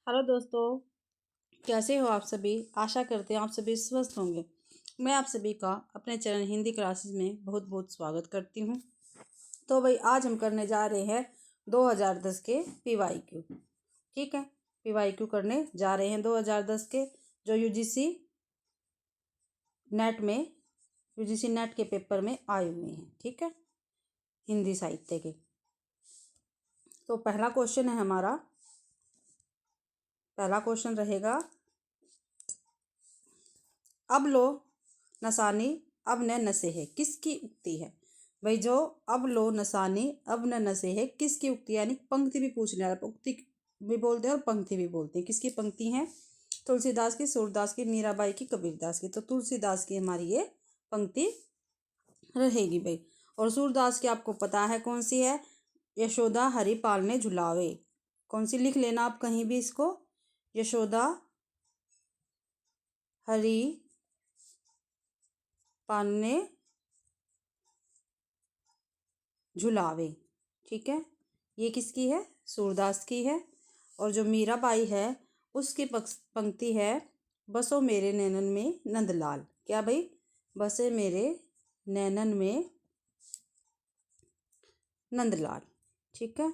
Hello दोस्तों, कैसे हो आप सभी। आशा करते हैं आप सभी स्वस्थ होंगे। मैं आप सभी का अपने चैनल हिंदी क्लासेस में बहुत बहुत स्वागत करती हूँ। तो भाई आज हम करने जा रहे हैं 2010 के PYQ। ठीक है, PYQ करने जा रहे हैं 2010 के जो यूजीसी नेट के पेपर में आए हुए हैं। ठीक है, हिंदी साहित्य के। तो पहला क्वेश्चन रहेगा, अब लो नसानी अब न नशे है, किसकी उक्ति है। भाई जो अब लो नसानी अब न नशे है किसकी उक्ति, यानी पंक्ति भी पूछने वाला, उक्ति भी बोलते हैं और पंक्ति भी बोलते हैं। किसकी पंक्ति है? तुलसीदास की, सूरदास की, मीराबाई की, कबीरदास की। तो तुलसीदास की हमारी ये पंक्ति रहेगी भाई। और सूरदास की आपको पता है कौन सी है? यशोदा हरि पालने झुलावे। कौन सी लिख लेना आप कहीं भी इसको, यशोदा हरि पालने झुलावे। ठीक है, ये किसकी है? सूरदास की है। और जो मीराबाई है उसकी पंक्ति है, बसो मेरे नैनन में नंदलाल। क्या भाई? बसे मेरे नैनन में नंदलाल। ठीक है।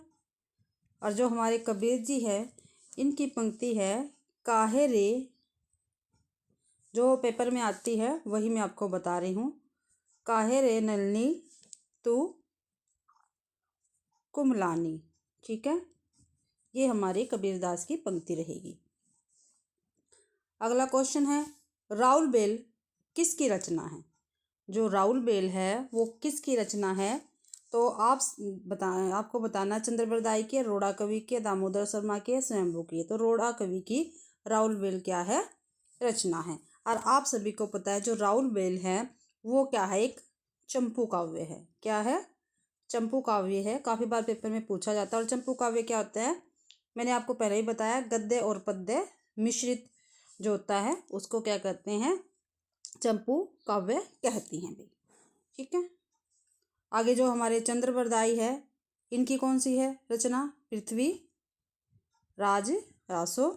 और जो हमारे कबीर जी है इनकी पंक्ति है, काहे रे, जो पेपर में आती है वही मैं आपको बता रही हूँ। काहे रे नलनी तू कुमलानी। ठीक है, ये हमारे कबीरदास की पंक्ति रहेगी। अगला क्वेश्चन है, राउल बेल किसकी रचना है। जो राउल बेल है वो किसकी रचना है? तो आप बताएं, आपको बताना चंद्रबरदाई की, रोड़ा कवि की, दामोदर शर्मा की, स्वयंभू की। तो रोड़ा कवि की राउल बेल क्या है? रचना है। और आप सभी को पता है जो राउल बेल है वो क्या है? एक चंपू काव्य है। क्या है? चंपू काव्य है। काफ़ी बार पेपर में पूछा जाता है। और चंपू काव्य क्या होता है? मैंने आपको पहले ही बताया, गद्य और पद्य मिश्रित जो होता है उसको क्या कहते हैं? चंपू काव्य कहती हैं भाई। ठीक है। आगे जो हमारे चंद्रबरदाई है इनकी कौन सी है रचना? पृथ्वी राज रासो।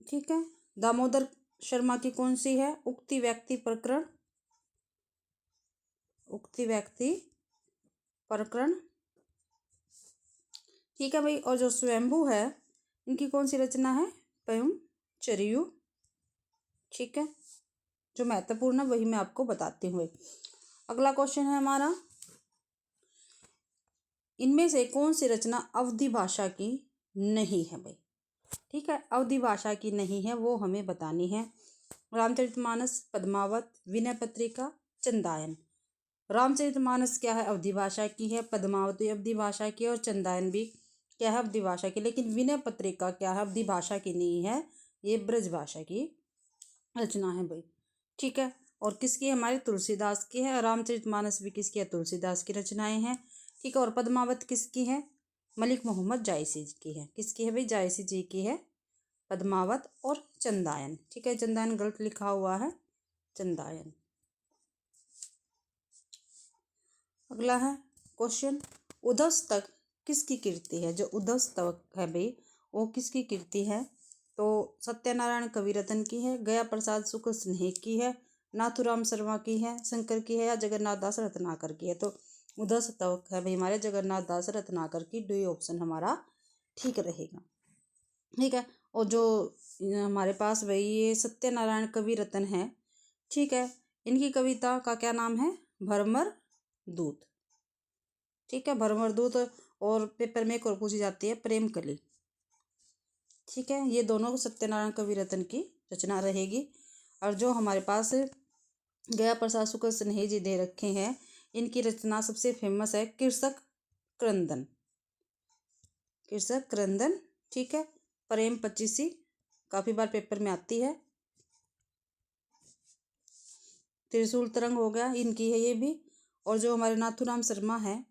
ठीक है। दामोदर शर्मा की कौन सी है? उक्ति व्यक्ति प्रकरण। उक्ति व्यक्ति प्रकरण। ठीक है भाई। और जो स्वयंभू है इनकी कौन सी रचना है? पयम चरियु। ठीक है, जो महत्वपूर्ण है वही मैं आपको बताती हूँ। अगला क्वेश्चन है हमारा, इनमें से कौन सी रचना अवधी भाषा की नहीं है भाई। ठीक है, अवधी भाषा की नहीं है वो हमें बतानी है। रामचरितमानस, पद्मावत, विनय पत्रिका, चंदायन। रामचरितमानस क्या है? अवधी भाषा की है। पद्मावती अवधी भाषा की है। और चंदायन भी क्या है? अवधी भाषा की। लेकिन विनय पत्रिका क्या है? अवधी भाषा की नहीं है, ये ब्रज भाषा की रचना है भाई। ठीक है। और किसकी? हमारे तुलसीदास की है। रामचरितमानस भी किसकी है? तुलसीदास की रचनाएं हैं। ठीक है। और पद्मावत किसकी है? मलिक मोहम्मद जायसी की है। किसकी है भाई? जायसी जी की है पद्मावत। और चंदायन, ठीक है, चंदायन गलत लिखा हुआ है, चंदायन। अगला है क्वेश्चन, उद्धव स्तक किसकी कीर्ति है? जो उद्धव स्तक है भाई वो किसकी कीर्ति है? तो सत्यनारायण कविरत्न की है, गया प्रसाद शुक्ल स्नेह की है, नाथुराम शर्मा की है, शंकर की है, या जगन्नाथ दास रत्नाकर की है। तो उद्धव स्तक है भाई हमारे जगन्नाथ दास रत्नाकर की। डी ऑप्शन हमारा ठीक रहेगा। ठीक है। और जो हमारे पास भाई ये सत्यनारायण कविरत्न है, ठीक है, इनकी कविता का क्या नाम है? भरमर दूत। ठीक है, भरमर दूत। और पेपर में एक और पूछी जाती है, प्रेम कली। ठीक है, ये दोनों सत्यनारायण कविरत्न की रचना रहेगी। और जो हमारे पास गया प्रसाद शुक्ल स्नेह जी दे रखे हैं, इनकी रचना सबसे फेमस है कृषक क्रंदन। कृषक क्रंदन। ठीक है। प्रेम पचीसी काफ़ी बार पेपर में आती है। त्रिशूल तरंग हो गया, इनकी है ये भी। और जो हमारे नाथुराम शर्मा है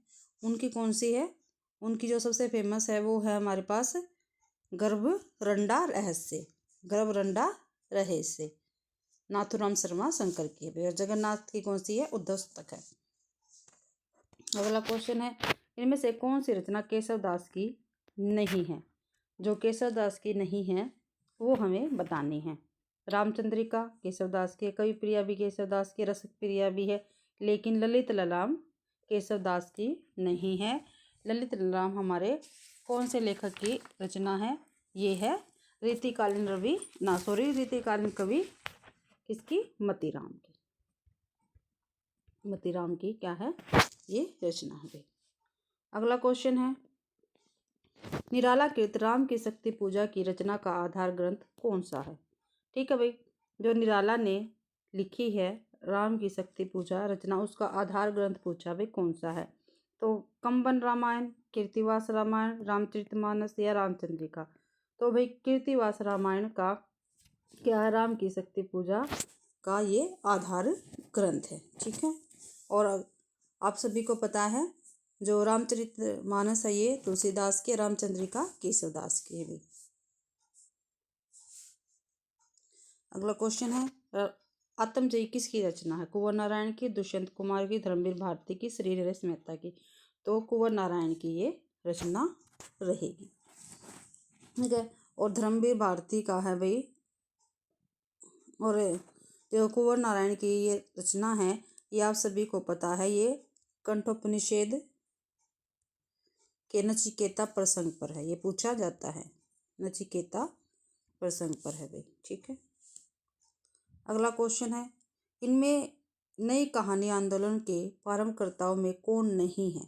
उनकी कौन सी है? उनकी जो सबसे फेमस है वो है हमारे पास गर्भ रंडा रहस्य। गर्भ रंडा रहस्य नाथुराम शर्मा शंकर की है। और जगन्नाथ की कौन सी है? उद्धव स्तक है। अगला क्वेश्चन है, इनमें से कौन सी रचना केशव दास की नहीं है? जो केशवदास की नहीं है वो हमें बतानी है। रामचंद्रिका केशवदास की, कवि प्रिया भी केशवदास की, रसिक प्रिया भी है, लेकिन ललित ललाम केशवदास की नहीं है। ललित ललाम हमारे कौन से लेखक की रचना है? ये है रीतिकालीन रीतिकालीन कवि किसकी? मतीराम की। मतीराम की क्या है ये रचना है। अगला क्वेश्चन है, निराला कृत राम की शक्ति पूजा की रचना का आधार ग्रंथ कौन सा है? ठीक है भाई, जो निराला ने लिखी है राम की शक्ति पूजा रचना, उसका आधार ग्रंथ पूछा भाई कौन सा है? तो कंबन रामायण, कीर्तिवास रामायण, रामचरितमानस या रामचंद्रिका। तो भाई कीर्तिवास रामायण का क्या है? राम की शक्ति पूजा का ये आधार ग्रंथ है। ठीक है, और आप सभी को पता है जो रामचरितमानस है ये तुलसीदास के, रामचंद्रिका केशवदास की है भी। अगला क्वेश्चन है, आत्मजयी किसकी रचना है? कुंवर नारायण की, दुष्यंत कुमार की, धर्मवीर भारती की, श्री नरेश मेहता की। तो कुंवर नारायण की ये रचना रहेगी। ठीक है, और धर्मवीर भारती का है भाई, और जो कुंवर नारायण की ये रचना है ये आप सभी को पता है, ये कंठोपनिषद के नचिकेता प्रसंग पर है, ये पूछा जाता है, नचिकेता प्रसंग पर है भाई। ठीक है, अगला क्वेश्चन है, इनमें नई कहानी आंदोलन के प्रारंभकर्ताओं में कौन नहीं है?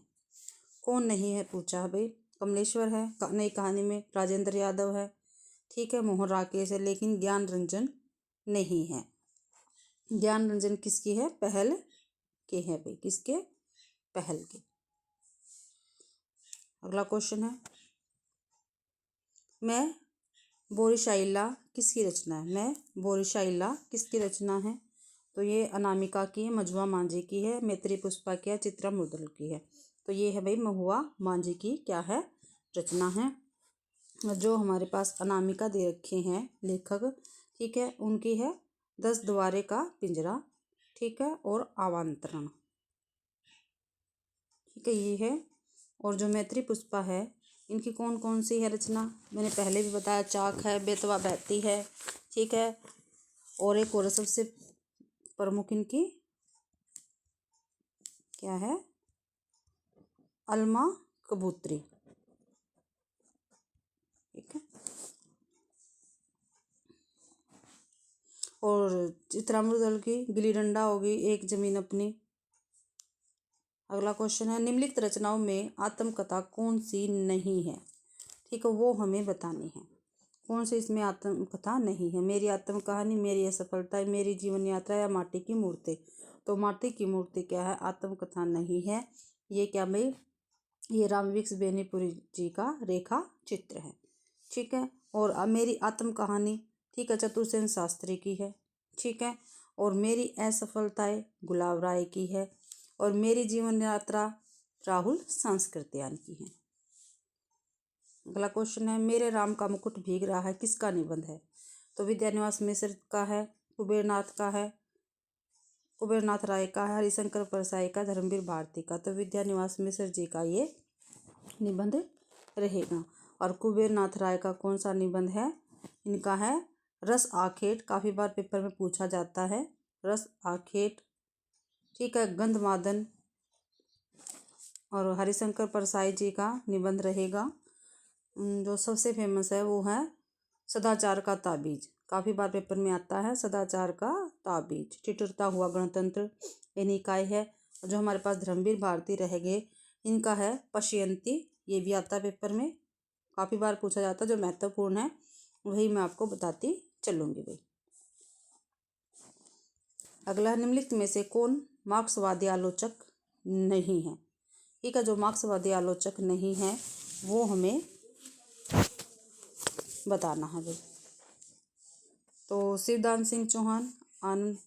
कौन नहीं है पूछा है भाई। कमलेश्वर है नई कहानी में, राजेंद्र यादव है, ठीक है, मोहन राकेश है, लेकिन ज्ञान रंजन नहीं है। ज्ञान रंजन किसकी है? पहल के है भाई, किसके? पहल के। अगला क्वेश्चन है, मैं बोरीशाइला किसकी रचना है? मैं बोरीशाइला किसकी रचना है? तो ये अनामिका की है, मजुआ मांझी की है, मैत्री पुष्पा की है, चित्रा मुद्गल की है। तो ये है भाई महुआ मांझी की क्या है? रचना है। जो हमारे पास अनामिका दे रखे हैं लेखक, ठीक है, उनकी है 10 द्वारे का पिंजरा, ठीक है, और आवांतरण, ठीक है, ये है। और जो मैत्री पुष्पा है इनकी कौन कौन सी है रचना? मैंने पहले भी बताया, चाक है, बेतवा बहती है, ठीक है, और एक और सबसे प्रमुख इनकी क्या है? अलमा कबूतरी, ठीक है, और चित्रामृत की गिल्ली डंडा होगी, एक जमीन अपनी। अगला क्वेश्चन है, निम्नलिखित रचनाओं में आत्मकथा कौन सी नहीं है? ठीक है, वो हमें बतानी है। कौन सी इसमें आत्मकथा नहीं है? मेरी आत्म कहानी, मेरी असफलता, मेरी जीवन यात्रा या माटी की मूर्ति। तो माटी की मूर्ति क्या है? आत्मकथा नहीं है। ये क्या भाई? ये रामविक्स बेनीपुरी जी का रेखा चित्र है, ठीक है। और मेरी आत्म कहानी, ठीक है, चतुर्सेन शास्त्री की है, ठीक है। और मेरी असफलताएं गुलाब राय की है, और मेरी जीवन यात्रा राहुल सांस्कृत्यायन की है। अगला क्वेश्चन है, मेरे राम का मुकुट भीग रहा है किसका निबंध है? तो विद्यानिवास मिश्र का है, कुबेरनाथ का है, कुबेरनाथ राय का है, हरिशंकर परसाई का, धर्मवीर भारती का। तो विद्यानिवास मिश्र जी का ये निबंध रहेगा। और कुबेरनाथ राय का कौन सा निबंध है? इनका है रस आखेट, काफ़ी बार पेपर में पूछा जाता है, रस आखेट, ठीक है, गंधमादन। और हरिशंकर परसाई जी का निबंध रहेगा, जो सबसे फेमस है वो है सदाचार का ताबीज, काफ़ी बार पेपर में आता है, सदाचार का ताबीज। ठिठुरता हुआ गणतंत्र, ये निकाय है। और जो हमारे पास धर्मवीर भारती रह गए, इनका है पश्यंती, ये भी आता है पेपर में, काफ़ी बार पूछा जाता है, जो महत्वपूर्ण है वही मैं आपको बताती चलूँगी भाई। अगला, निम्नलिखित में से कौन मार्क्सवादी आलोचक नहीं है? ठीक है, जो मार्क्सवादी आलोचक नहीं है वो हमें बताना है भाई। तो शिवदान सिंह चौहान, आनंद,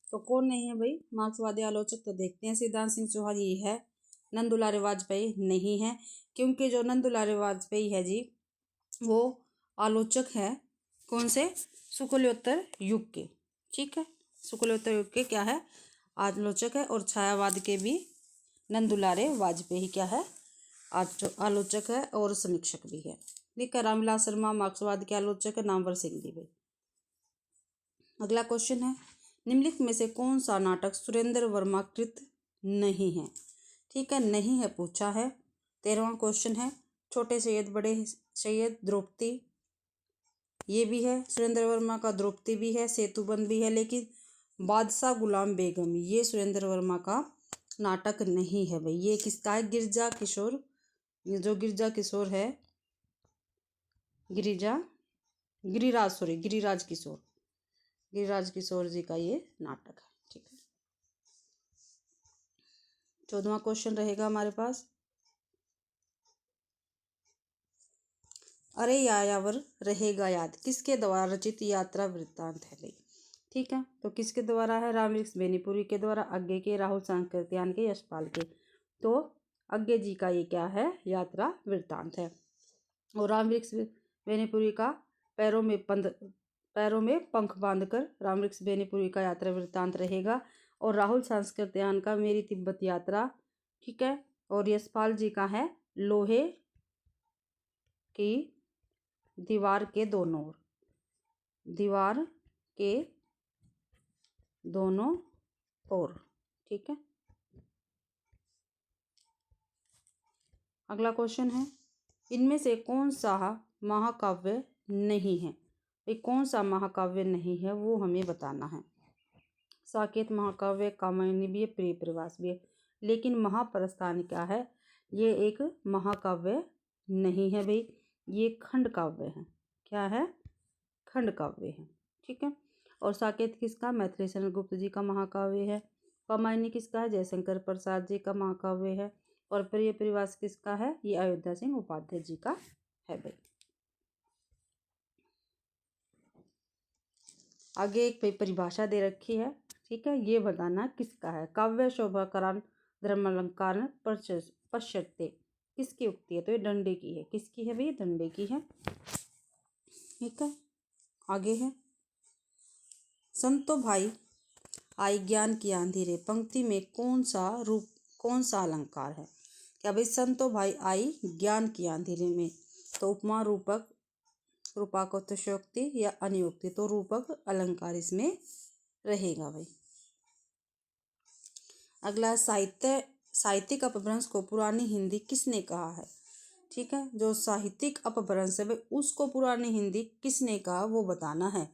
तो कौन नहीं है भाई मार्क्सवादी आलोचक? तो देखते हैं, शिवदान सिंह चौहान ये है, नंद दुलारे वाजपेयी नहीं है, क्योंकि जो नंद दुलारे वाजपेयी है जी वो आलोचक है कौन से? शुक्लोत्तर युग के, ठीक है, शुक्लोत्तर युग के क्या है? आलोचक है। और छायावाद के भी नंद दुलारे वाजपेयी क्या है? आलोचक है और समीक्षक भी है। ठीक है, रामविलास शर्मा मार्क्सवाद के आलोचक है, नामवर सिंह भी भाई। अगला क्वेश्चन है, निम्नलिखित में से कौन सा नाटक सुरेंद्र वर्मा कृत नहीं है? ठीक है, नहीं है पूछा है। 13वां क्वेश्चन है, छोटे सैयद बड़े सैयद द्रौपदी, ये भी है सुरेंद्र वर्मा का, द्रौपदी भी है, सेतुबंद भी है, लेकिन बादशाह गुलाम बेगम ये सुरेंद्र वर्मा का नाटक नहीं है भाई। ये किसका है? गिरिजा किशोर, जो गिरिजा किशोर है, गिरिराज किशोर जी का ये नाटक है। ठीक है, 14वां क्वेश्चन रहेगा हमारे पास, अरे यायावर रहेगा याद किसके द्वारा रचित यात्रा वृत्तांत है भाई। ठीक है, तो किसके द्वारा है? रामवृक्ष बेनीपुरी के द्वारा, आज्ञे के, राहुल सांकृत्यायन के, यशपाल के। तो आज्ञे जी का ये क्या है? यात्रा वृत्तांत है। और रामवृक्ष बेनीपुरी का पैरों में पंख बांधकर रामवृक्ष बेनीपुरी का यात्रा वृत्तांत रहेगा। और राहुल सांकृत्यायन का मेरी तिब्बत यात्रा। ठीक है, और यशपाल जी का है लोहे की दीवार के दोनों ओर, दीवार के दोनों ओर। ठीक है, अगला क्वेश्चन है, इनमें से कौन सा महाकाव्य नहीं है? ये कौन सा महाकाव्य नहीं है वो हमें बताना है। साकेत महाकाव्य, कामायनी भी है, प्रिय प्रवास भी है, लेकिन महाप्रस्थान क्या है? ये एक महाकाव्य नहीं है भाई, ये खंड काव्य है। क्या है? खंड काव्य है। ठीक है, और साकेत किसका? मैथिली शरण गुप्त जी का महाकाव्य है। कामायनी किसका है? जयशंकर प्रसाद जी का महाकाव्य है। और प्रिय प्रवास किसका है? ये अयोध्या सिंह उपाध्याय जी का है भाई। आगे एक परिभाषा दे रखी है। ठीक है, ये बताना किसका है। काव्य शोभाकरण धर्मालंकार पश्यते किसकी उक्ति है? तो ये डंडे की है। किसकी है भाई? डंडे की है। ठीक है, आगे है, संतो भाई आई ज्ञान की आंधी रे पंक्ति में कौन सा अलंकार है? क्या भाई? संतो भाई आई ज्ञान की आंधी रे में, तो उपमा रूपक, रूपकोत्तरशोक्ति या अनियोक्ति, तो रूपक अलंकार इसमें रहेगा भाई। अगला, साहित्यिक अपभ्रंश को पुरानी हिंदी किसने कहा है? ठीक है, जो साहित्यिक अपभ्रंश है भाई उसको पुरानी हिंदी किसने कहा वो बताना है।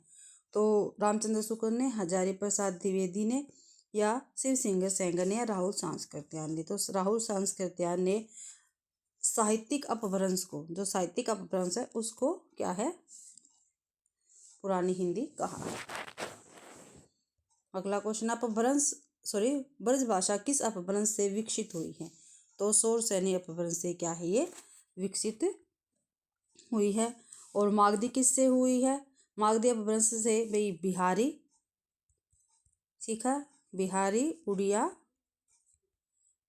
तो रामचंद्र शुक्ल ने, हजारी प्रसाद द्विवेदी ने, या शिव सिंह सेंगर ने, या राहुल सांकृत्यायन ने। तो राहुल सांकृत्यायन ने साहित्यिक अपभ्रंश को, जो साहित्यिक अपभ्रंश है उसको क्या है? पुरानी हिंदी कहा है। अगला क्वेश्चन, ब्रज भाषा किस अपभ्रंश से विकसित हुई है? तो शौर सैनी अपभ्रंश से क्या है? ये विकसित हुई है। और मागधी किससे हुई है? मागधी अपभ्रंश से भाई बिहारी, सीखा, बिहारी, उड़िया,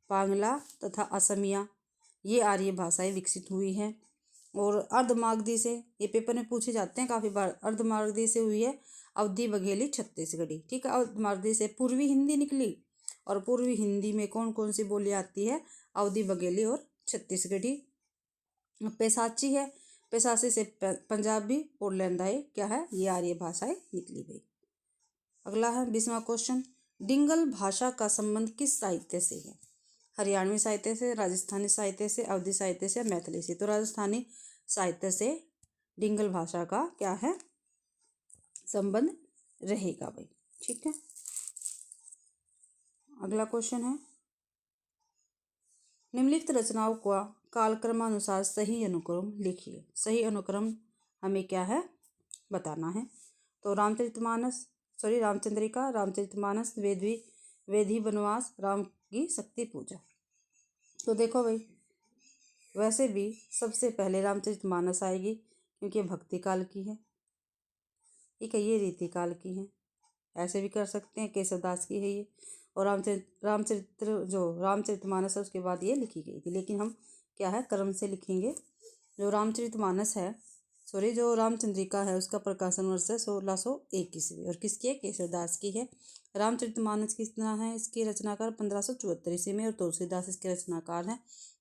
बांग्ला तथा असमिया, ये आर्य भाषाएं विकसित हुई हैं। और अर्धमागधी से, ये पेपर में पूछे जाते हैं काफ़ी बार, अर्धमागधी से हुई है अवधी बघेली छत्तीसगढ़ी। ठीक है, अर्धमागधी से पूर्वी हिंदी निकली, और पूर्वी हिंदी में कौन कौन सी बोली आती है? अवधी बघेली और छत्तीसगढ़ी। पैसाची है, पैसाची से पंजाबी और लैंदाई क्या है? ये आर्य भाषाएं निकली गई। अगला है 20वां क्वेश्चन, डिंगल भाषा का संबंध किस साहित्य से है? हरियाणवी साहित्य से, राजस्थानी साहित्य से, अवधी साहित्य से, मैथिली से। तो राजस्थानी साहित्य से डिंगल भाषा का क्या है? संबंध रहेगा भाई। ठीक है, अगला क्वेश्चन है, निम्नलिखित रचनाओं का कालक्रमानुसार सही अनुक्रम लिखिए। सही अनुक्रम हमें क्या है? बताना है। तो रामचंद्रिका, रामचरितमानस, वेदी वनवास, राम की शक्ति पूजा। तो देखो भाई, वैसे भी सबसे पहले रामचरितमानस आएगी क्योंकि ये भक्ति काल की है। ठीक है, ये रीति काल की है, ऐसे भी कर सकते हैं, केशवदास की है ये। और रामचरितमानस है उसके बाद ये लिखी गई थी, लेकिन हम क्या है क्रम से लिखेंगे। जो रामचरितमानस है, जो रामचंद्रिका है उसका प्रकाशन वर्ष है 1601 ईस्वी, और किसकी है? केशवदास की है। रामचरितमानस कितना है? इसके रचनाकार 1574 ईस्वी में, और तुलसीदास इसके रचनाकार हैं।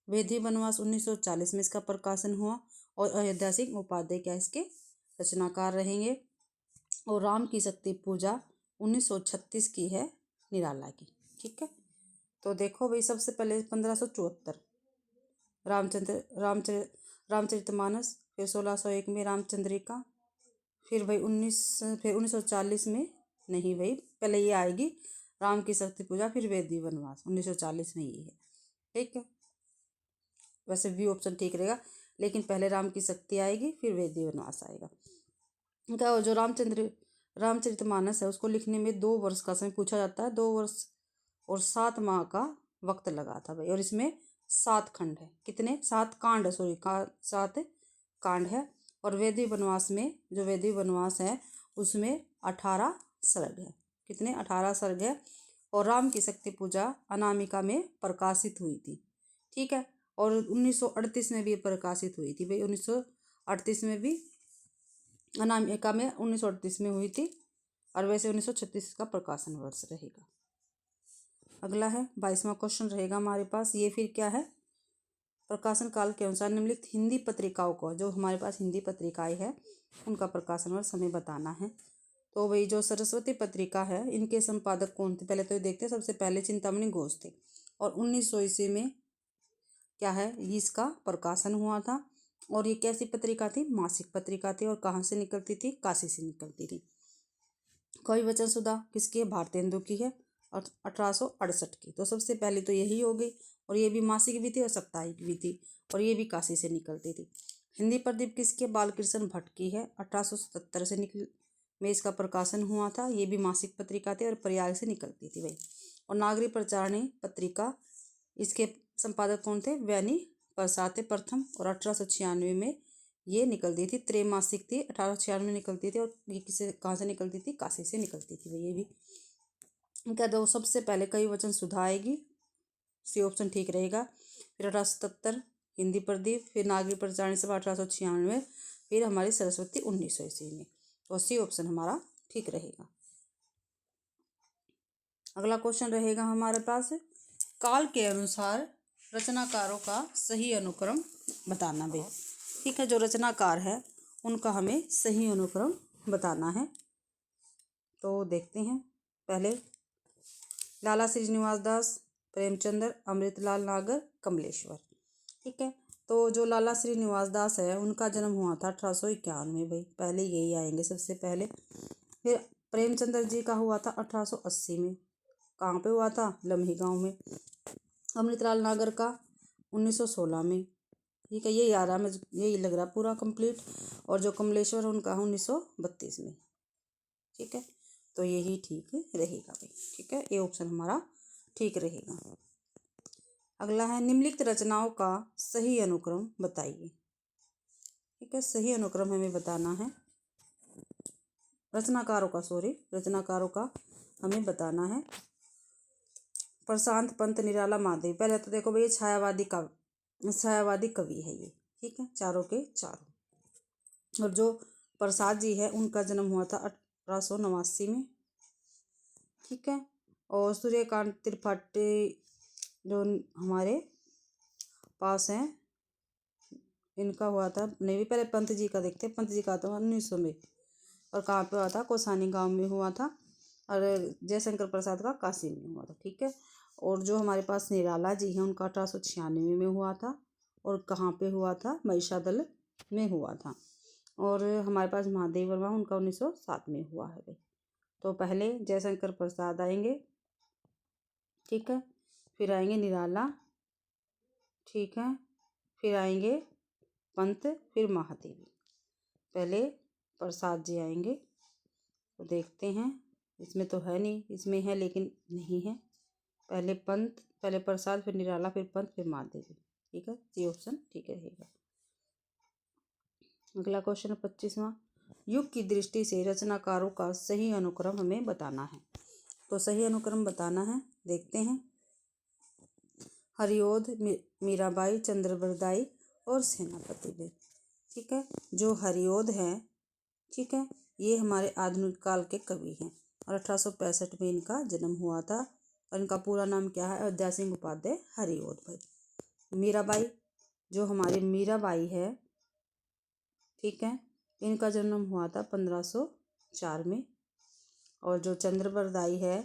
वेदी वनवास 1940 में इसका प्रकाशन हुआ। और अयोध्या सिंह उपाध्याय क्या इसके रचनाकार रहेंगे। और राम की शक्ति पूजा 1936 की है निराला की। ठीक है, तो देखो भाई सबसे पहले 1574 रामचरितमानस, फिर 1601 में रामचंद्रिका, फिर भाई 1940 में, नहीं भाई पहले ये आएगी राम की शक्ति पूजा, फिर वेदी वनवास 1940 में ये है। ठीक है, वैसे भी ऑप्शन ठीक रहेगा, लेकिन पहले राम की शक्ति आएगी फिर वेदी वनवास आएगा। क्या जो रामचरितमानस है उसको लिखने में 2 वर्ष का समय पूछा जाता है। 2 वर्ष और 7 माह का वक्त लगा था भाई। और इसमें 7 खंड है। कितने? 7 कांड, सॉरी 7 कांड है। और वेदी वनवास में, जो वेदी वनवास है उसमें 18 सर्ग है। कितने? 18 सर्ग है। और राम की शक्ति पूजा अनामिका में प्रकाशित हुई थी। ठीक है, और 1938 में भी प्रकाशित हुई थी भाई। 1938 में भी, अनामिका में 1938 में हुई थी। और वैसे 1936 का प्रकाशन वर्ष रहेगा। अगला है 22वां क्वेश्चन रहेगा हमारे पास। ये फिर क्या है? प्रकाशन काल के अनुसार निम्नलिखित हिंदी पत्रिकाओं को, जो हमारे पास हिंदी पत्रिकाएं हैं उनका प्रकाशन वर्ष हमें बताना है। तो भाई जो सरस्वती पत्रिका है इनके संपादक कौन थे? पहले तो देखते हैं। सबसे पहले चिंतामणि घोष थे। और 1900 ईस्वी में क्या है इसका प्रकाशन हुआ था। और ये कैसी पत्रिका थी? मासिक पत्रिका थी। और कहाँ से निकलती थी? काशी से निकलती थी। कवि वचन सुधा किसकी है? भारतेंदु की है, 1868 की। तो सबसे पहले तो यही हो गई। और ये भी मासिक भी थी और साप्ताहिक भी थी। और ये भी काशी से निकलती थी। हिंदी प्रदीप किसके? बालकृष्ण भट्ट की है, 1877 से में इसका प्रकाशन हुआ था। ये भी मासिक पत्रिका थी और प्रयाग से निकलती थी भाई। और नागरिक प्रचारणी पत्रिका, इसके संपादक कौन थे? वैनी प्रसाद थे प्रथम। और 1896 में ये निकलती थी, त्रैमासिक थी, 1896 में निकलती थी। और ये किसे, कहाँ से निकलती थी? काशी से निकलती थी भाई। ये भी क्या दो, सबसे पहले कवि वचन सुधा आएगी, सी ऑप्शन ठीक रहेगा। फिर 1877 हिंदी प्रदीप, फिर नागरिक प्रचारणी सभा 1896, फिर हमारी सरस्वती 1900 ईस्वी में। तो सी ऑप्शन हमारा ठीक रहेगा। अगला क्वेश्चन रहेगा हमारे पास, काल के अनुसार रचनाकारों का सही अनुक्रम बताना भाई। ठीक है, जो रचनाकार है उनका हमें सही अनुक्रम बताना है। तो देखते हैं। पहले लाला श्रीनिवास दास, प्रेमचंद्र, अमृतलाल नागर, कमलेश्वर। ठीक है, तो जो लाला श्रीनिवास दास है उनका जन्म हुआ था 1851 में भाई। पहले यही आएंगे सबसे पहले। फिर प्रेमचंद्र जी का हुआ था 1880 में। कहाँ पे हुआ था? लम्ही गांव में। अमृतलाल नागर का 1916 में। ठीक है, यही आ रहा है, मुझे यही लग रहा पूरा कंप्लीट। और जो कमलेश्वर उनका 1932 में। ठीक है, तो यही ठीक रहेगा भाई। ठीक है, ये ऑप्शन हमारा ठीक रहेगा। अगला है निम्नलिखित रचनाओं का सही अनुक्रम बताइए। ठीक है, सही अनुक्रम हमें बताना है। रचनाकारों का हमें बताना है। प्रशांत, पंत, निराला, महादेव। पहले तो देखो भाई छायावादी कवि है ये। ठीक है, चारों के चारों। और जो प्रसाद जी है उनका जन्म हुआ था 1889 में। ठीक है, और सूर्यकांत त्रिपाठी जो हमारे पास हैं इनका हुआ था, नहीं भी पहले पंत जी का देखते हैं। पंत जी का था 1900 में। और कहाँ पे हुआ था? कौसानी गांव में हुआ था। और जयशंकर प्रसाद का काशी में हुआ था। ठीक है, और जो हमारे पास निराला जी हैं उनका 1896 में हुआ था। और कहाँ पे हुआ था? महिषादल में हुआ था। और हमारे पास महादेव वर्मा उनका 1907 में हुआ है भाई। तो पहले जयशंकर प्रसाद आएंगे। ठीक है, फिर आएंगे निराला। ठीक है, फिर आएंगे पंत, फिर महादेवी। पहले प्रसाद जी आएंगे। तो देखते हैं, इसमें तो है नहीं, इसमें है लेकिन नहीं है। पहले पंत, पहले प्रसाद, फिर निराला, फिर पंत, फिर महादेवी। ठीक है, ये ऑप्शन ठीक रहेगा। अगला क्वेश्चन 25वां, युग की दृष्टि से रचनाकारों का सही अनुक्रम हमें बताना है। तो सही अनुक्रम बताना है, देखते हैं। हरिओध, मीराबाई, चंद्रबरदाई और सेनापति भी। ठीक है, जो हरिओध है, ठीक है, ये हमारे आधुनिक काल के कवि हैं। और 1865 में इनका जन्म हुआ था। और इनका पूरा नाम क्या है? अयोध्या सिंह उपाध्याय हरिओध भाई। मीराबाई, जो हमारी मीराबाई है, ठीक है, इनका जन्म हुआ था 1504 में। और जो चंद्रबरदाई है,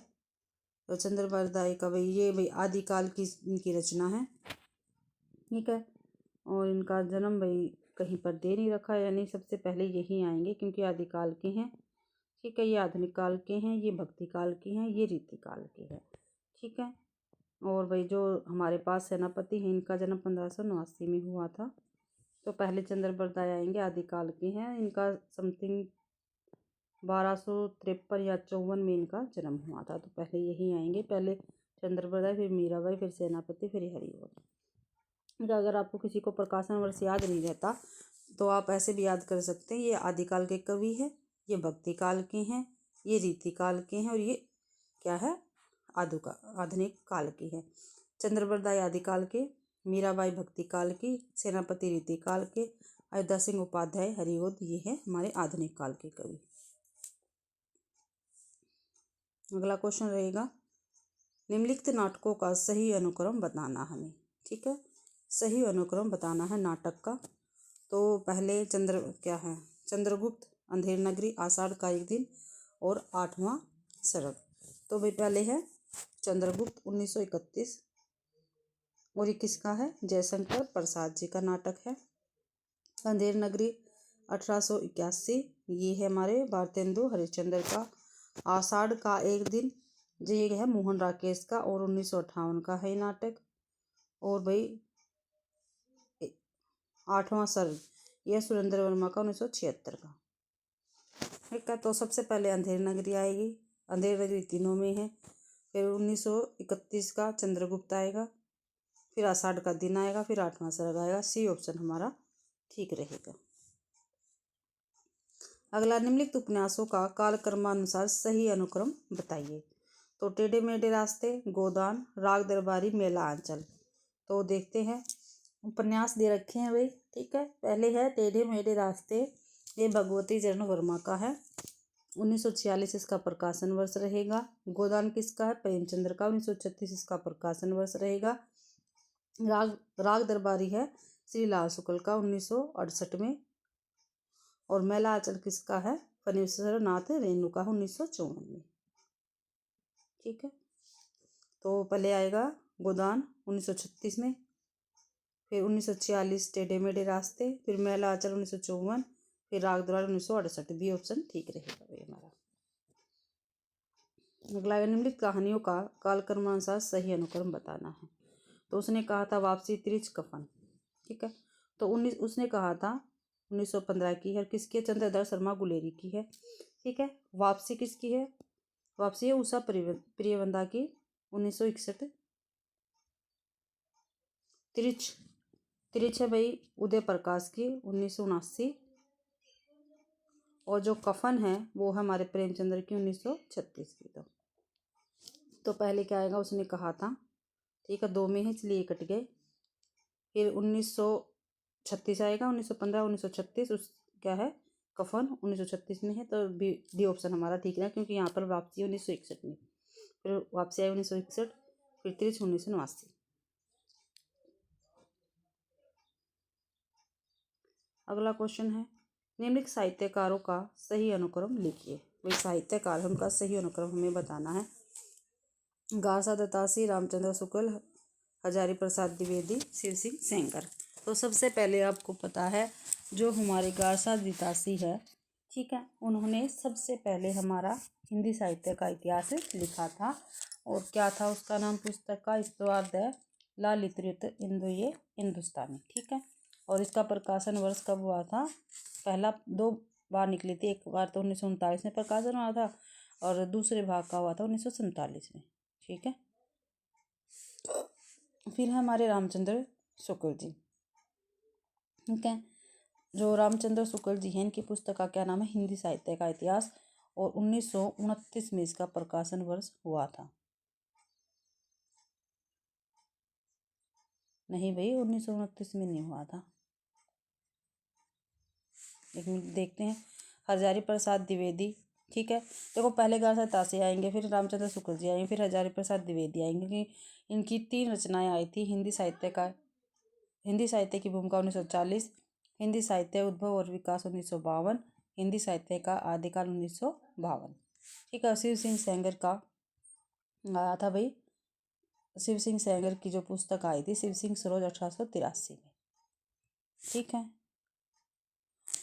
तो चंद्रबरदाई का भाई ये भाई आदिकाल की इनकी रचना है, ठीक है। और इनका जन्म भाई कहीं पर दे नहीं रखा, यानी सबसे पहले यही आएंगे क्योंकि आदिकाल के हैं, ठीक है। ये आधुनिक काल के हैं, ये भक्ति काल के हैं, ये रीति काल के हैं, ठीक है। और भाई जो हमारे पास सेनापति हैं, इनका जन्म 1589 में हुआ था। तो पहले चंद्रबरदाई आएंगे, आदिकाल के हैं, इनका समथिंग 1253 या 54 में इनका जन्म हुआ था। तो पहले यही आएंगे, पहले चंद्रबरदाई, फिर मीराबाई, फिर सेनापति, फिर हरिऔध। अगर आपको किसी को प्रकाशन वर्ष याद नहीं रहता तो आप ऐसे भी याद कर सकते हैं, ये आदिकाल के कवि है, ये भक्ति काल के हैं, ये रीति काल के हैं, और ये क्या है, आधुनिक काल की है। चंद्रबरदाई आदिकाल के, मीराबाई भक्ति काल की, सेनापति रीति काल के, अयोध्या सिंह उपाध्याय हरिऔध, ये है हमारे आधुनिक काल के कवि। अगला क्वेश्चन रहेगा, निम्नलिखित नाटकों का सही अनुक्रम बताना हमें, ठीक है। सही अनुक्रम बताना है नाटक का। तो पहले चंद्रगुप्त, अंधेर नगरी, आषाढ़ का एक दिन और 8वां शरद। तो भाई पहले है चंद्रगुप्त 1931, और ये किसका है, जयशंकर प्रसाद जी का नाटक है। अंधेर नगरी 1881, ये है हमारे भारतेंदु हरिश्चंद्र का। आषाढ़ का एक दिन, ये है मोहन राकेश का, और 1958 का है नाटक। और भाई 8वां शरद, यह सुरेंद्र वर्मा का 1976 का, ठीक है। तो सबसे पहले अंधेर नगरी आएगी, अंधेर नगरी तीनों में है। फिर 1931 का चंद्रगुप्त आएगा, फिर आषाढ़ का दिन आएगा, फिर 8वां शरद आएगा। सी ऑप्शन हमारा ठीक रहेगा। अगला, निम्नलिखित उपन्यासों का कालक्रमानुसार सही अनुक्रम बताइए। तो टेढ़े मेढ़े रास्ते, गोदान, राग दरबारी, मेला आंचल। तो देखते हैं, उपन्यास दे रखे हैं भाई, ठीक है। पहले है टेढ़े मेढ़े रास्ते, ये भगवती चरण वर्मा का है, 1946 इसका प्रकाशन वर्ष रहेगा। गोदान किसका है, प्रेमचंद्र का, 1936 इसका प्रकाशन वर्ष रहेगा। राग दरबारी है श्री लाल शुक्ल का, 1968 में। और मेला आंचल किसका है, फणीश्वर नाथ रेणु का, 1954 में, ठीक है। तो पहले आएगा गोदान 1936 में, फिर 1946 टेढ़े मेढ़े रास्ते, फिर मेला आंचल 1954, फिर राग दरबार 1968। बी ऑप्शन ठीक रहेगा भाई हमारा। अगला, निम्नलिखित कहानियों का कालक्रमानुसार सही अनुक्रम बताना है। तो उसने कहा था वापसी, त्रिच, कफन, ठीक है। तो उसने कहा था 1915 की है, किसकी है, चंद्रधर शर्मा गुलेरी की है, ठीक है। वापसी किसकी है, वापसी है उषा प्रियवंदा की, 1961। त्रिच है भाई उदय प्रकाश की, 1979। और जो कफन है वो है हमारे प्रेमचंद्र की, 1936 की। तो पहले क्या आएगा, उसने कहा था, ठीक है, 2 में है इसलिए कट गए। फिर 1936 आएगा, 1915, 1936 उस क्या है, कफन 1936 में है। तो डी ऑप्शन हमारा ठीक है, क्योंकि यहाँ पर वापसी 1961 में, फिर वापसी आई 1961, फिर त्रिच 1989। अगला क्वेश्चन है, निम्नलिखित साहित्यकारों का सही अनुक्रम लिखिए। भाई साहित्यकार है, उनका सही अनुक्रम हमें बताना है। गासा दत्तासी, रामचंद्र शुक्ल, हजारी प्रसाद द्विवेदी, शिव सिंह सेंगर। तो सबसे पहले आपको पता है जो हमारे गासा दत्तासी है, ठीक है, उन्होंने सबसे पहले हमारा हिंदी साहित्य का इतिहास लिखा था। और क्या था उसका नाम पुस्तक का, इस्तवाद ललित इंदु ये हिंदुस्तानी, ठीक है। और इसका प्रकाशन वर्ष कब हुआ था, पहला 2 बार निकली थी, एक बार तो 1939 में प्रकाशन हुआ था, और दूसरे भाग का हुआ था 1947 में, ठीक है। फिर है हमारे रामचंद्र शुक्ल जी, ठीक है। जो रामचंद्र शुक्ल जी हैं, इनकी पुस्तक का क्या नाम है, हिंदी साहित्य का इतिहास, और 1929 में इसका प्रकाशन वर्ष हुआ था। नहीं भाई, 1929 में नहीं हुआ था, एक मिनट देखते हैं। हजारी प्रसाद द्विवेदी, ठीक है। देखो पहले गासा तासी आएंगे, फिर रामचंद्र शुक्ल जी आएंगे, फिर हजारी प्रसाद द्विवेदी आएंगे, क्योंकि इनकी 3 रचनाएं आई थी हिंदी साहित्य का हिंदी साहित्य की भूमिका 1940, हिंदी साहित्य उद्भव और विकास 1952, हिंदी साहित्य का आदिकाल 1952। ठीक है, शिव सिंह सेंगर का आया था भाई, शिव सिंह सेंगर की जो पुस्तक आई थी शिव सिंह सरोज 1883 में। ठीक है,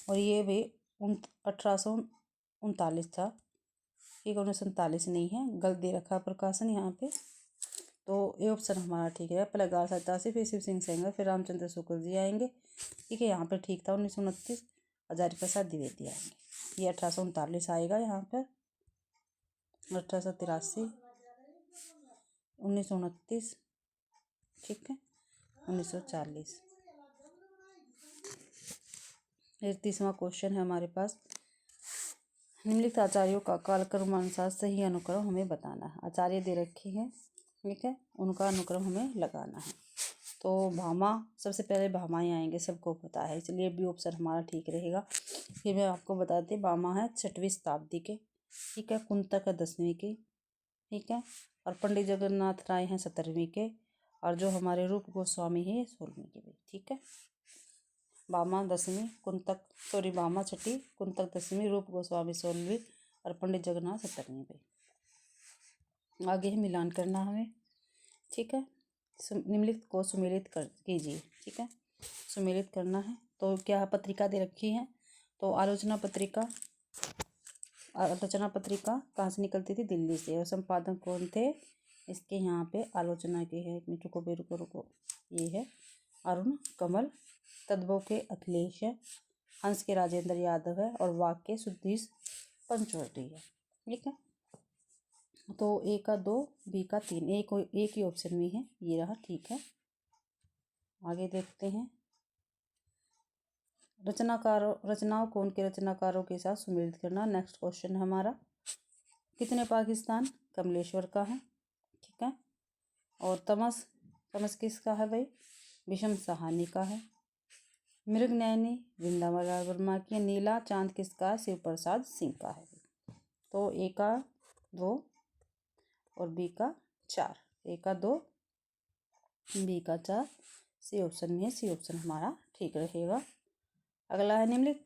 और ये भी 1839 था। ठीक है, 1939 नहीं है, गलत दे रखा प्रकाशन यहाँ पे। तो ये ऑप्शन हमारा ठीक है। पहले गाल 87, फिर शिव सिंह सेंगर, फिर रामचंद्र शुक्ल जी आएंगे। ठीक है, यहाँ पर ठीक था 1929, हजारी प्रसाद द्विवेदी आएंगे। ये 1839 आएगा यहाँ पर, 1883, 1929, ठीक है, 1940। 30वां क्वेश्चन है हमारे पास, निम्नलिखित आचार्यों का कालक्रमानुसार सही अनुक्रम हमें बताना है। आचार्य दे रखे हैं, ठीक है, उनका अनुक्रम हमें लगाना है। तो भामा, सबसे पहले भामा ही आएंगे, सबको पता है, इसलिए भी ऑप्शन हमारा ठीक रहेगा। फिर मैं आपको बताती, भामा है 6वीं शताब्दी के, ठीक है, कुंतक है 10वीं के, ठीक है, और पंडित जगन्नाथ राय हैं 17वीं के, और जो हमारे रूप गोस्वामी है ये 16वीं के भी। ठीक है, भामा 10वीं, कुंतक भामा 6वीं, कुंतक 10वीं, रूप गोस्वामी 16वीं, और पंडित जगन्नाथ 17वीं पे। आगे है मिलान करना हमें। ठीक है, निम्नलिखित को सुमेलित कर कीजिए। ठीक है, सुमेलित करना है। तो क्या पत्रिका दे रखी है, तो आलोचना पत्रिका कहाँ से निकलती थी, दिल्ली से, और संपादक कौन थे इसके, यहाँ पे आलोचना के है, एक रुको, ये है अरुण कमल, तद्भव के अखिलेश है, हंस के राजेंद्र यादव है, और वाक के सुधीश पंचवटी है। ठीक है, तो ए का 2, बी का 3, एक ही ऑप्शन में है, ये रहा। ठीक है, आगे देखते हैं। रचनाओं को उनके रचनाकारों के साथ सुमेलित करना। नेक्स्ट क्वेश्चन हमारा, कितने पाकिस्तान कमलेश्वर का है। ठीक है, और तमस किसका है भाई, विषम सहानी का है। मृगनयनी वृंदावन वर्मा की। नीला चांद किसका, शिव प्रसाद सिंह का है। तो ए का 2 और बी का 4, ए का 2, बी का 4, सी ऑप्शन में है, सी ऑप्शन हमारा ठीक रहेगा। अगला है, निम्नलिखित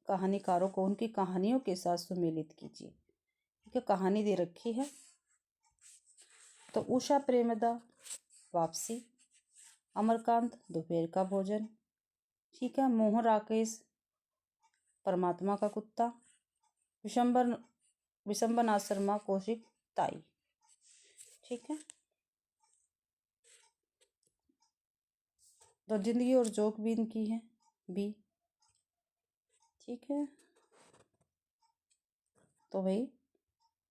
कहानीकारों को उनकी कहानियों के साथ सुमेलित कीजिए। ठीक है, कहानी दे रखी है, तो उषा प्रेमदा वापसी, अमरकांत दोपहर का भोजन, ठीक है, मोहन राकेश परमात्मा का कुत्ता, विशंबरनाथ शर्मा कौशिक ताई। ठीक है, तो जिंदगी और जोक भी इनकी है, बी। ठीक है, तो भाई एक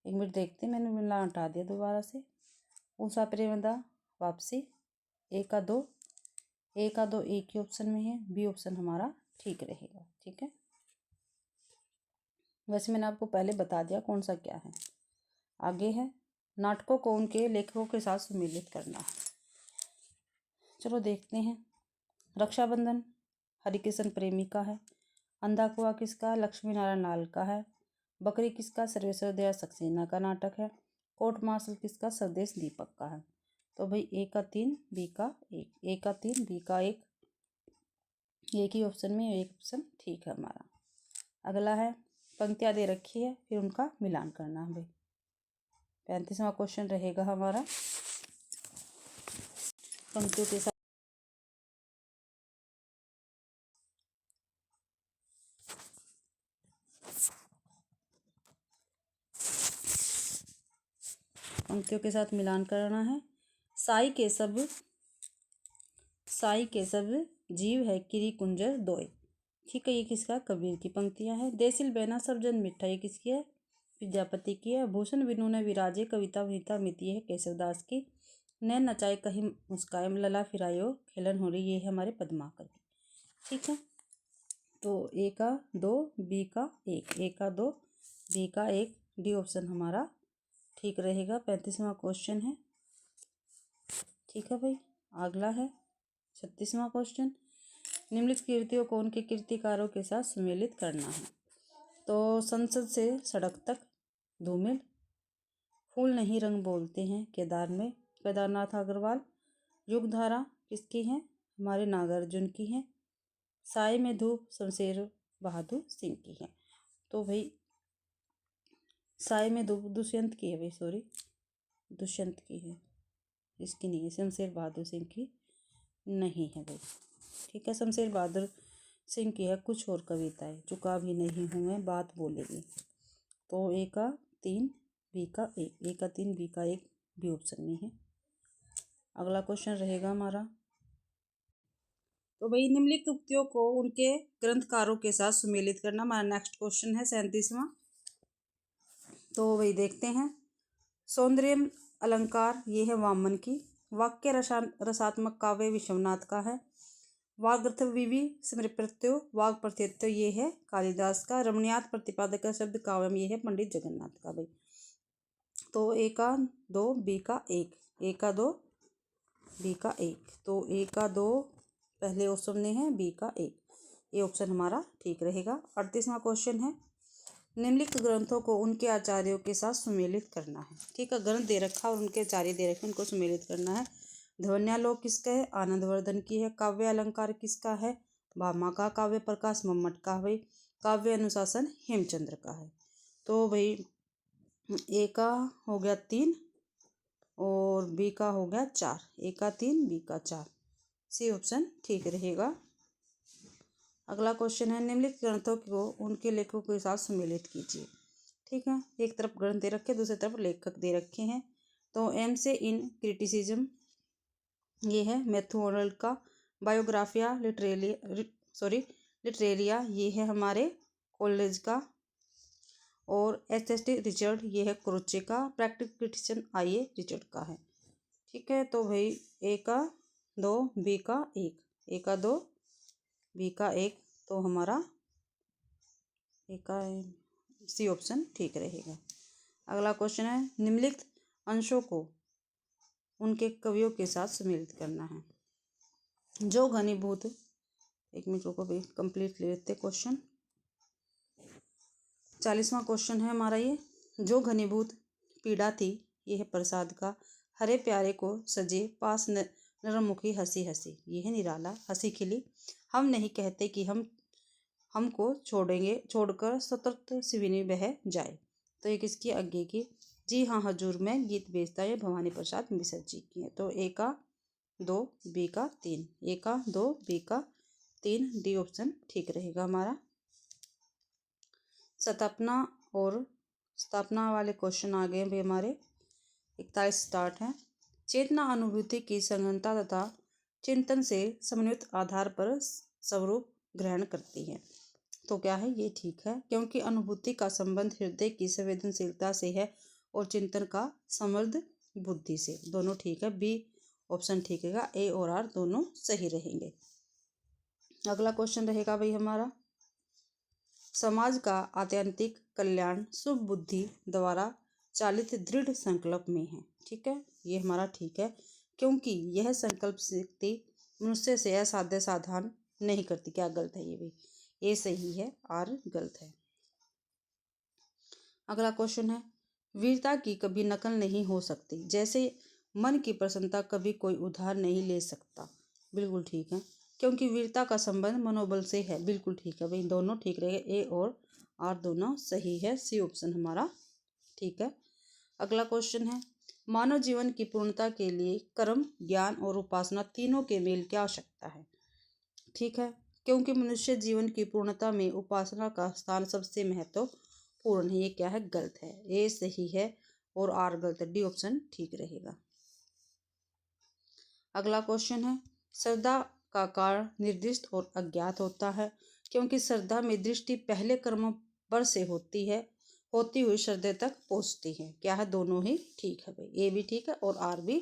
मिनट देखते, मैंने मिला हटा दिया दोबारा से। उषा प्रेमदा वापसी, ए का 2, एक ही ऑप्शन में है, बी ऑप्शन हमारा ठीक रहेगा। ठीक है, वैसे मैंने आपको पहले बता दिया कौन सा क्या है। आगे है, नाटकों को उनके लेखकों के साथ सुमेलित करना है। चलो देखते हैं। रक्षाबंधन हरिकिशन प्रेमी का है। अंधा कुआं किसका, लक्ष्मी नारायण लाल का है। बकरी किसका, सर्वेश्वर दयाल सक्सेना का नाटक है। कोर्ट मार्शल किसका, स्वदेश दीपक का है। तो भाई ए का 3, बी का 1, ए का 3, बी का 1, एक ही ऑप्शन में एक ऑप्शन ठीक है हमारा। अगला है, पंक्तियाँ दे रखी है, फिर उनका मिलान करना है भाई। 35वां क्वेश्चन रहेगा हमारा, पंक्तियों के साथ मिलान करना है। साई के सब जीव है किरी कुंजर दोय। ठीक है, ये किसका, कबीर की पंक्तियां है। देसिल बैना सब जन मिठा, ये किसकी है, विद्यापति की है। भूषण बिनु न विराजे, कविता वनिता मिति है केशवदास की। नैन नचाए कहीं मुस्काए, लला फिरायो खेलन हो रही, ये है हमारे पद्माकर की। ठीक है, तो ए का 2, बी का 1, ए का 2, बी का 1, डी ऑप्शन हमारा ठीक रहेगा। 35वां क्वेश्चन है। ठीक है भाई, अगला है 36वां क्वेश्चन, निम्नलिखित कृतियों को उनके कीर्तिकारों के साथ सुमेलित करना है। तो संसद से सड़क तक, धूमिल, फूल नहीं रंग बोलते हैं, केदारनाथ अग्रवाल। युगधारा किसकी है, हमारे नागार्जुन की है। साए में धूप शमशेर बहादुर सिंह की है। तो भाई साए में धूप दुष्यंत की है भाई, सॉरी दुष्यंत की है, इसकी नहीं है, शमशेर बहादुर सिंह की नहीं है भाई। ठीक है, शमशेर बहादुर सिंह की है कुछ और कविताएं। चुका भी नहीं हूँ मैं बात बोलेगी। तो ए का 3 बी का 1, ए का 3 बी का 1 बी ऑप्शन में है। अगला क्वेश्चन रहेगा हमारा, तो भाई निम्नलिखित उक्तियों को उनके ग्रंथकारों के साथ सुमेलित करना हमारा नेक्स्ट क्वेश्चन है 37वां। तो भाई देखते हैं। सौंदर्य अलंकार ये है वामन की। वाक्य रसात्मक काव्य विश्वनाथ का है। वाग्र्थविवि स्मृप्रत्यय वाग प्रत्यय ये है कालिदास का। रमणीयात प्रतिपादक शब्द काव्यम ये है पंडित जगन्नाथ का भाई। तो ए का 2 बी का 1, ए का 2 बी का 1, तो ए का 2 पहले ऑप्शन में है, बी का 1, ये ऑप्शन हमारा ठीक रहेगा। 38वां क्वेश्चन है, निम्नलिखित ग्रंथों को उनके आचार्यों के साथ सुमेलित करना है। ठीक है, ग्रंथ दे रखा और उनके आचार्य दे रखे, उनको सुमेलित करना है। ध्वन्यालोक किसका है? आनंदवर्धन की है। काव्य अलंकार किसका है? भामा का। काव्य प्रकाश मम्मट का भाई। काव्य अनुशासन हेमचंद्र का है। तो भाई ए का हो गया 3 और बी का हो गया 4, ए का 3 बी का 4, सी ऑप्शन ठीक रहेगा। अगला क्वेश्चन है, निम्नलिखित ग्रंथों को उनके लेखकों के साथ सम्मिलित कीजिए। ठीक है, एक तरफ ग्रंथ दे रखे, दूसरी तरफ लेखक दे रखे हैं। तो एम से इन क्रिटिसिज्म ये है मैथ्यू आर्नल्ड का। बायोग्राफिया लिटरेरिया ये है हमारे कॉलेज का। और एस.एस.टी. रिचर्ड ये है क्रोचे का। Practical criticism IA. रिचर्ड का है। ठीक है, तो भाई ए का 2 बी का 1, ए का 2 बी का 1, तो हमारा ए का सी ऑप्शन ठीक रहेगा। अगला क्वेश्चन है, निम्नलिखित अंशों को उनके कवियों के साथ सम्मिलित करना है। जो घनीभूत, एक मिनट रुको भाई कंप्लीट ले लेते क्वेश्चन। 40वां क्वेश्चन है हमारा ये। जो घनीभूत पीड़ा थी ये है प्रसाद का। हरे प्यारे को सजे पास नरमुखी हंसी हंसी ये है निराला। हंसी खिली हम नहीं कहते कि हमको छोड़कर स्वतंत्र सिविनी बह जाए। तो ये किसकी? आगे की। जी हाँ हजूर में गीत बेचता है भवानी प्रसाद मिश्र जी की है। तो ए का 2 बी का 3, ए का 2 बी का 3, डी ऑप्शन ठीक रहेगा हमारा। स्थापना और स्थापना वाले क्वेश्चन आ गए भाई हमारे। 41 स्टार्ट है। चेतना अनुभूति की संगतता तथा चिंतन से समन्वित आधार पर स्वरूप ग्रहण करती है। तो क्या है? ये ठीक है, क्योंकि अनुभूति का संबंध हृदय की संवेदनशीलता से है और चिंतन का समृद्ध बुद्धि से। दोनों ठीक है, बी ऑप्शन ठीक रहेगा। ए और आर दोनों सही रहेंगे। अगला क्वेश्चन रहेगा भाई हमारा, समाज का आत्यंतिक कल्याण शुभ बुद्धि द्वारा चालित दृढ़ संकल्प में है। ठीक है, ये हमारा ठीक है, क्योंकि यह संकल्प शक्ति मनुष्य से असाध्य साधन नहीं करती। क्या गलत है? ये भी ए सही है, आर गलत है। अगला क्वेश्चन है, वीरता की कभी नकल नहीं हो सकती, जैसे मन की प्रसन्नता कभी कोई उधार नहीं ले सकता। बिल्कुल ठीक है, क्योंकि वीरता का संबंध मनोबल से है। बिल्कुल ठीक है भाई, दोनों ठीक रहेगा। ए और आर दोनों सही है, सी ऑप्शन हमारा ठीक है। अगला क्वेश्चन है, मानव जीवन की पूर्णता के लिए कर्म, ज्ञान और उपासना तीनों के मेल की आवश्यकता है। ठीक है, क्योंकि मनुष्य जीवन की पूर्णता में उपासना का स्थान सबसे महत्वपूर्ण है। ये क्या है? गलत है। ए सही है और आर गलत है, डी ऑप्शन ठीक रहेगा। अगला क्वेश्चन है, श्रद्धा का कारण निर्दिष्ट और अज्ञात होता है, क्योंकि श्रद्धा में दृष्टि पहले कर्म पर से होती हुई श्रद्धा तक पहुंचती है। क्या है? दोनों ही ठीक है भाई, ए भी ठीक है और आर भी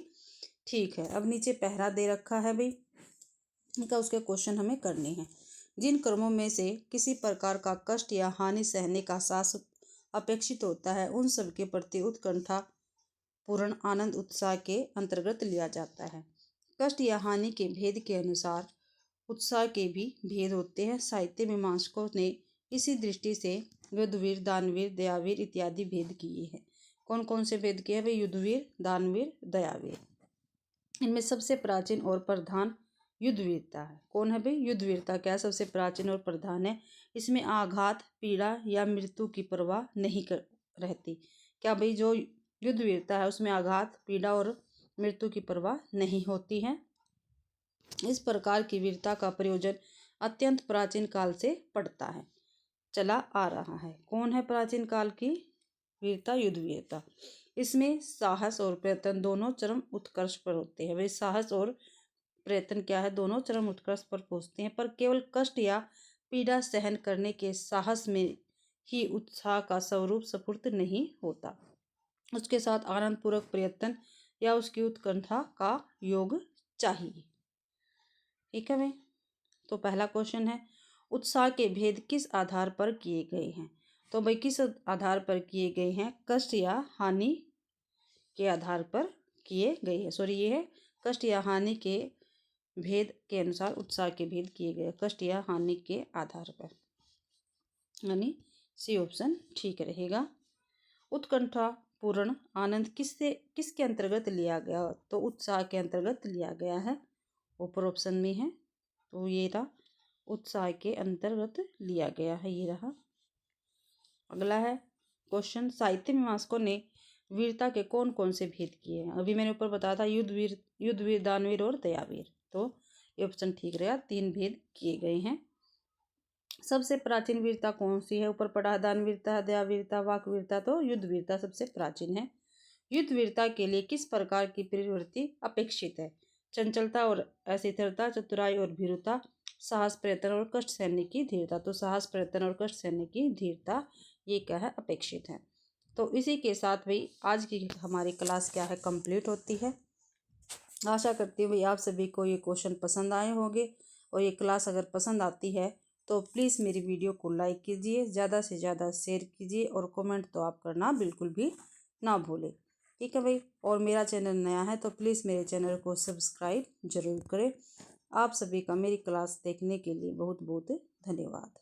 ठीक है। अब नीचे पहरा दे रखा है भाई, इनका उसके क्वेश्चन हमें करने हैं। जिन कर्मों में से किसी प्रकार का कष्ट या हानि सहने का साहस अपेक्षित होता है, उन सब के प्रति उत्कंठा पूर्ण आनंद उत्साह के अंतर्गत लिया जाता है। कष्ट या हानि के भेद के अनुसार उत्साह के भी भेद होते हैं। साहित्य मीमांसकों ने इसी दृष्टि से युद्धवीर, दानवीर, दयावीर इत्यादि भेद किए हैं। कौन कौन से भेद किए हैं भाई? युद्धवीर, दानवीर, दयावीर। इनमें सबसे प्राचीन और प्रधान युद्ध वीरता है। कौन है भाई? युद्ध वीरता क्या है? सबसे प्राचीन और प्रधान है। इसमें आघात, पीड़ा या मृत्यु की परवाह नहीं कर रहती। क्या भाई? जो युद्ध वीरता है उसमें आघात, पीड़ा और मृत्यु की परवाह नहीं होती है। इस प्रकार की वीरता का प्रयोजन अत्यंत प्राचीन काल से पड़ता है, चला आ रहा है। कौन है प्राचीन काल की वीरता? युद्ध वीरता। इसमें साहस और प्रयत्न दोनों चरम उत्कर्ष पर होते हैं। वे साहस और प्रयत्न क्या है? दोनों चरम उत्कर्ष पर पहुंचते हैं, पर केवल कष्ट या पीड़ा सहन करने के साहस में ही उत्साह का स्वरूप स्फूर्त नहीं होता। उसके साथ आनंद पूर्वक प्रयत्न या उसकी उत्कंठा का योग चाहिए। ठीक है भाई। तो पहला क्वेश्चन है, उत्साह के भेद किस आधार पर किए गए हैं? तो भाई किस आधार पर किए गए हैं? कष्ट या हानि के आधार पर किए गए हैं। सॉरी, ये है कष्ट या हानि के भेद के अनुसार उत्साह के भेद किए गए। कष्ट या हानि के आधार पर, यानी सी ऑप्शन ठीक रहेगा। उत्कंठा पूर्ण आनंद किसके अंतर्गत लिया गया? तो उत्साह के अंतर्गत लिया गया है, ऊपर ऑप्शन में है। तो ये रहा, उत्साह के अंतर्गत लिया गया है, ये रहा। अगला है क्वेश्चन, साहित्य मीमांसकों ने वीरता के कौन कौन से भेद किए हैं? अभी मैंने ऊपर बताया था युद्ध वीर, दानवीर और दयावीर। तो ये ऑप्शन ठीक रहेगा, 3 भेद किए गए हैं। सबसे प्राचीन वीरता कौन सी है? ऊपर पढ़ा, दानवीरता, दयावीरता, वाकवीरता। तो युद्ध वीरता सबसे प्राचीन है। युद्ध वीरता के लिए किस प्रकार की प्रवृत्ति अपेक्षित है? चंचलता और अस्थिरता, चतुराई और भीरुता, साहस, प्रयत्न और कष्ट सहने की धीरता। तो साहस, प्रयत्न और कष्ट सहने की धीरता, ये क्या है? अपेक्षित है। तो इसी के साथ भाई आज की हमारी क्लास क्या है? कंप्लीट होती है। आशा करती हूँ भाई आप सभी को ये क्वेश्चन पसंद आए होंगे, और ये क्लास अगर पसंद आती है तो प्लीज़ मेरी वीडियो को लाइक कीजिए, ज़्यादा से ज़्यादा शेयर कीजिए, और कमेंट तो आप करना बिल्कुल भी ना भूलें। ठीक है भाई। और मेरा चैनल नया है तो प्लीज़ मेरे चैनल को सब्सक्राइब जरूर करें। आप सभी का मेरी क्लास देखने के लिए बहुत बहुत धन्यवाद।